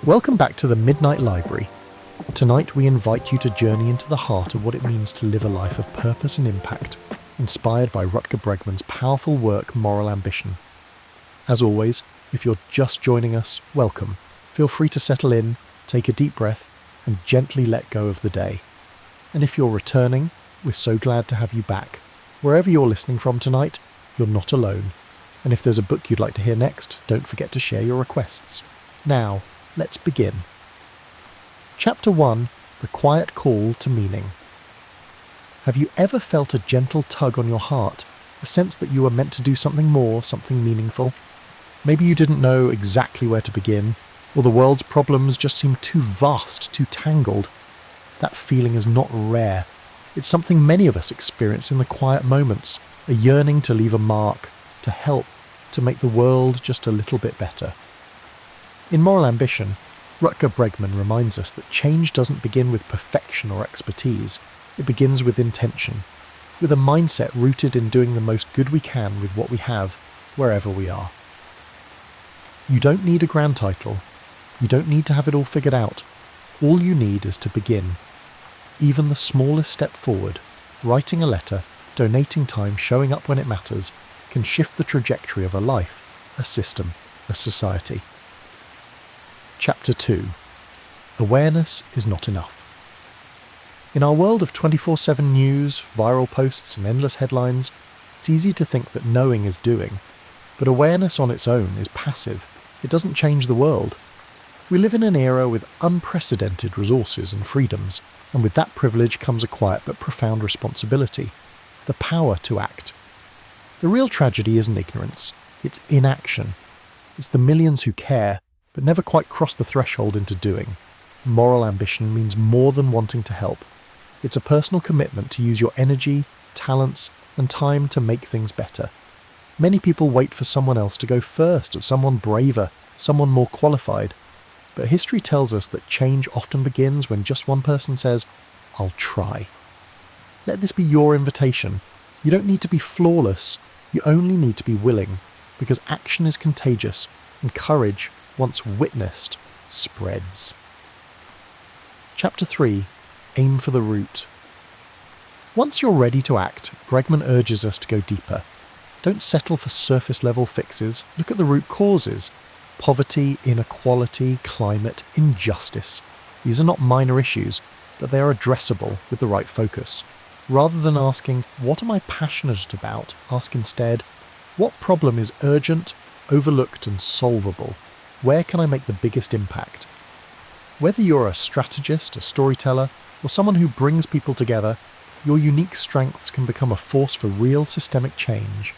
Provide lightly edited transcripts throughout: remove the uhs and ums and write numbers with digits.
Welcome back to the Midnight Library. Tonight we invite you to journey into the heart of what it means to live a life of purpose and impact, inspired by Rutger Bregman's powerful work, Moral Ambition. As always, if you're just joining us, welcome. Feel free to settle in, take a deep breath, and gently let go of the day. And if you're returning, we're so glad to have you back. Wherever you're listening from tonight, you're not alone. And if there's a book you'd like to hear next, don't forget to share your requests. Now, let's begin. Chapter 1, The Quiet Call to Meaning. Have you ever felt a gentle tug on your heart, a sense that you were meant to do something more, something meaningful? Maybe you didn't know exactly where to begin, or the world's problems just seemed too vast, too tangled. That feeling is not rare. It's something many of us experience in the quiet moments, a yearning to leave a mark, to help, to make the world just a little bit better. In Moral Ambition, Rutger Bregman reminds us that change doesn't begin with perfection or expertise. It begins with intention, with a mindset rooted in doing the most good we can with what we have, wherever we are. You don't need a grand title. You don't need to have it all figured out. All you need is to begin. Even the smallest step forward, writing a letter, donating time, showing up when it matters, can shift the trajectory of a life, a system, a society. Chapter 2. Awareness is not enough. In our world of 24/7 news, viral posts and endless headlines, it's easy to think that knowing is doing, but awareness on its own is passive. It doesn't change the world. We live in an era with unprecedented resources and freedoms, and with that privilege comes a quiet but profound responsibility, the power to act. The real tragedy isn't ignorance, it's inaction. It's the millions who care, but never quite cross the threshold into doing. Moral ambition means more than wanting to help. It's a personal commitment to use your energy, talents, and time to make things better. Many people wait for someone else to go first, or someone braver, someone more qualified. But history tells us that change often begins when just one person says, "I'll try." Let this be your invitation. You don't need to be flawless. You only need to be willing, because action is contagious, and courage, once witnessed, spreads. Chapter 3. Aim for the root. Once you're ready to act, Bregman urges us to go deeper. Don't settle for surface-level fixes. Look at the root causes. Poverty, inequality, climate, injustice. These are not minor issues, but they are addressable with the right focus. Rather than asking, "What am I passionate about?" ask instead, "What problem is urgent, overlooked and solvable? Where can I make the biggest impact?" Whether you're a strategist, a storyteller, or someone who brings people together, your unique strengths can become a force for real systemic change.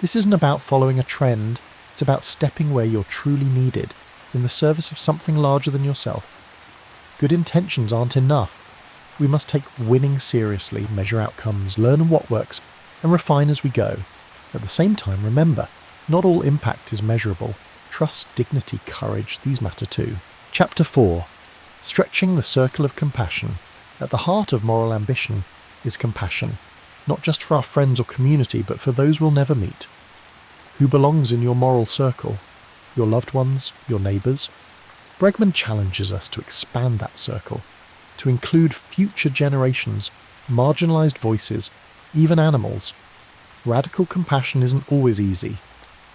This isn't about following a trend, it's about stepping where you're truly needed, in the service of something larger than yourself. Good intentions aren't enough. We must take winning seriously, measure outcomes, learn what works, and refine as we go. At the same time, remember, not all impact is measurable. Trust, dignity, courage, these matter too. Chapter 4. Stretching the circle of compassion. At the heart of moral ambition is compassion, not just for our friends or community, but for those we'll never meet. Who belongs in your moral circle? Your loved ones? Your neighbours? Bregman challenges us to expand that circle, to include future generations, marginalised voices, even animals. Radical compassion isn't always easy.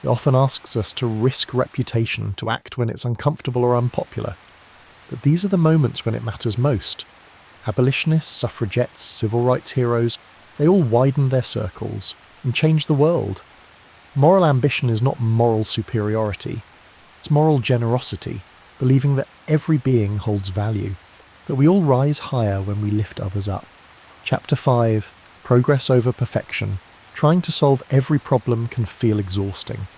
It often asks us to risk reputation, to act when it's uncomfortable or unpopular. But these are the moments when it matters most. Abolitionists, suffragettes, civil rights heroes, they all widen their circles and change the world. Moral ambition is not moral superiority. It's moral generosity, believing that every being holds value, that we all rise higher when we lift others up. Chapter 5. Progress over perfection. Trying to solve every problem can feel exhausting.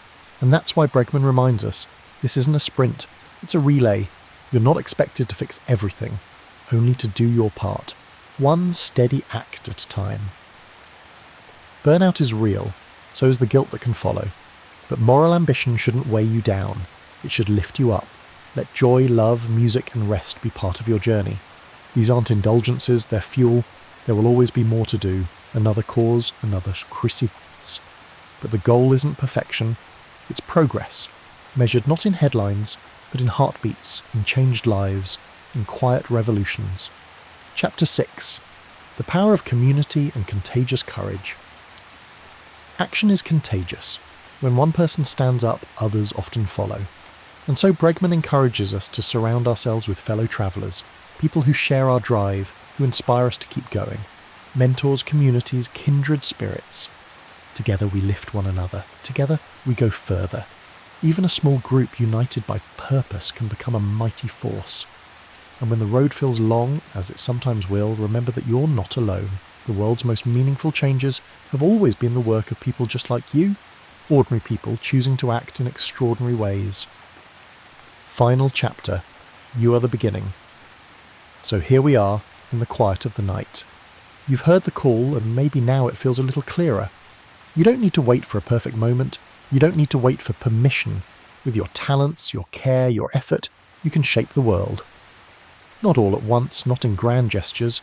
And that's why Bregman reminds us, this isn't a sprint, it's a relay. You're not expected to fix everything, only to do your part. One steady act at a time. Burnout is real, so is the guilt that can follow. But moral ambition shouldn't weigh you down. It should lift you up. Let joy, love, music and rest be part of your journey. These aren't indulgences, they're fuel. There will always be more to do. Another cause, another crucifix. But the goal isn't perfection, it's progress, measured not in headlines, but in heartbeats, in changed lives, in quiet revolutions. Chapter 6. The Power of Community and Contagious Courage. Action is contagious. When one person stands up, others often follow. And so Bregman encourages us to surround ourselves with fellow travellers, people who share our drive, who inspire us to keep going. Mentors, communities, kindred spirits. Together we lift one another. Together we go further. Even a small group united by purpose can become a mighty force. And when the road feels long, as it sometimes will, remember that you're not alone. The world's most meaningful changes have always been the work of people just like you, ordinary people choosing to act in extraordinary ways. Final chapter. You are the beginning. So here we are, in the quiet of the night. You've heard the call, and maybe now it feels a little clearer. You don't need to wait for a perfect moment. You don't need to wait for permission. With your talents, your care, your effort, you can shape the world. Not all at once, not in grand gestures,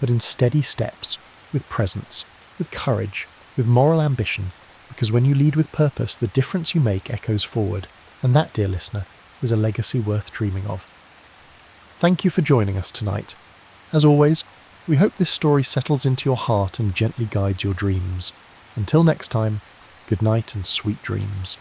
but in steady steps, with presence, with courage, with moral ambition, because when you lead with purpose, the difference you make echoes forward, and that, dear listener, is a legacy worth dreaming of. Thank you for joining us tonight. As always, we hope this story settles into your heart and gently guides your dreams. Until next time, good night and sweet dreams.